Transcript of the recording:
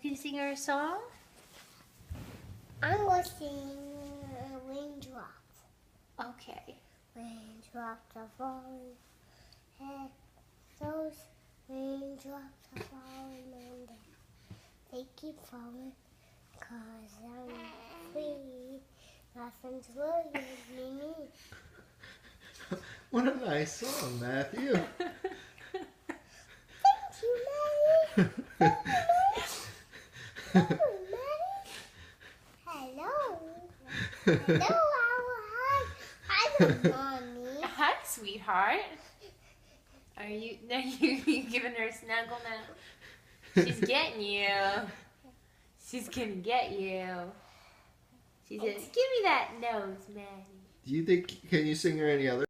can you sing her a song? I'm going to sing Raindrops. Okay. Raindrops are falling. Hey, those raindrops are falling on them. They keep falling 'cause I'm free. Nothing's worrying me. What a nice song, Matthew. Thank you, Maddie. Thank you, Maddie. Hello. Hello, hi. Hi, Mommy. Hi, sweetheart. Are you giving her a snuggle now? She's getting you. She's gonna get you. She says, "Give me that nose, Maddie." Do you think, can you sing her any other